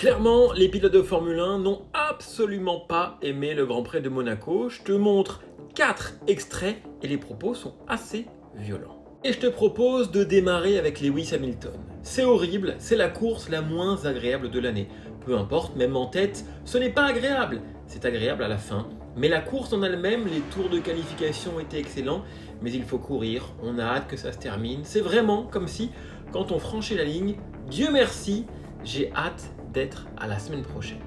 Clairement, les pilotes de Formule 1 n'ont absolument pas aimé le Grand Prix de Monaco. Je te montre 4 extraits et les propos sont assez violents. Et je te propose de démarrer avec Lewis Hamilton. C'est horrible, c'est la course la moins agréable de l'année. Peu importe, même en tête, ce n'est pas agréable. C'est agréable à la fin. Mais la course en elle-même, les tours de qualification étaient excellents, mais il faut courir, on a hâte que ça se termine. C'est vraiment comme si, quand on franchit la ligne, Dieu merci, j'ai hâte d'être à la semaine prochaine.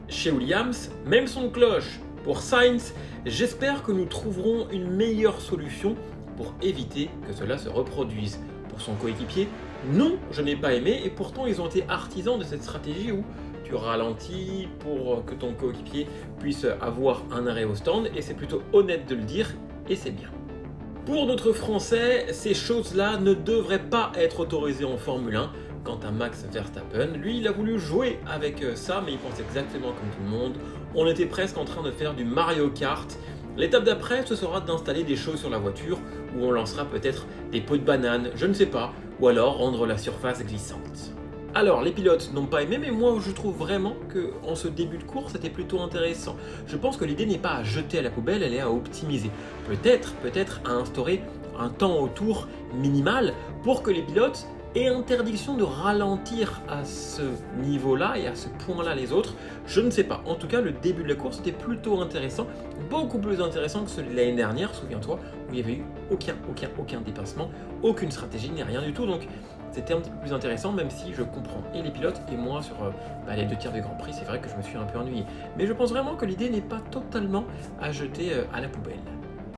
Chez Williams, même son de cloche. Pour Sainz, j'espère que nous trouverons une meilleure solution pour éviter que cela se reproduise. Pour son coéquipier, non, je n'ai pas aimé et pourtant ils ont été artisans de cette stratégie où tu ralentis pour que ton coéquipier puisse avoir un arrêt au stand et c'est plutôt honnête de le dire et c'est bien. Pour notre Français, ces choses-là ne devraient pas être autorisées en Formule 1. Quant à Max Verstappen, lui il a voulu jouer avec ça mais il pense exactement comme tout le monde. On était presque en train de faire du Mario Kart. L'étape d'après, ce sera d'installer des choses sur la voiture où on lancera peut-être des pots de banane, je ne sais pas, ou alors rendre la surface glissante. Alors, les pilotes n'ont pas aimé, mais moi je trouve vraiment qu'en ce début de course, c'était plutôt intéressant. Je pense que l'idée n'est pas à jeter à la poubelle, elle est à optimiser. Peut-être à instaurer un temps au tour minimal pour que les pilotes aient interdiction de ralentir à ce niveau-là et à ce point-là les autres. Je ne sais pas. En tout cas, le début de la course était plutôt intéressant, beaucoup plus intéressant que celui de l'année dernière, souviens-toi, où il n'y avait eu aucun dépassement, aucune stratégie, ni rien du tout. Donc, c'était un petit peu plus intéressant, même si je comprends et les pilotes et moi sur les 2 tiers du Grand Prix, c'est vrai que je me suis un peu ennuyé. Mais je pense vraiment que l'idée n'est pas totalement à jeter à la poubelle.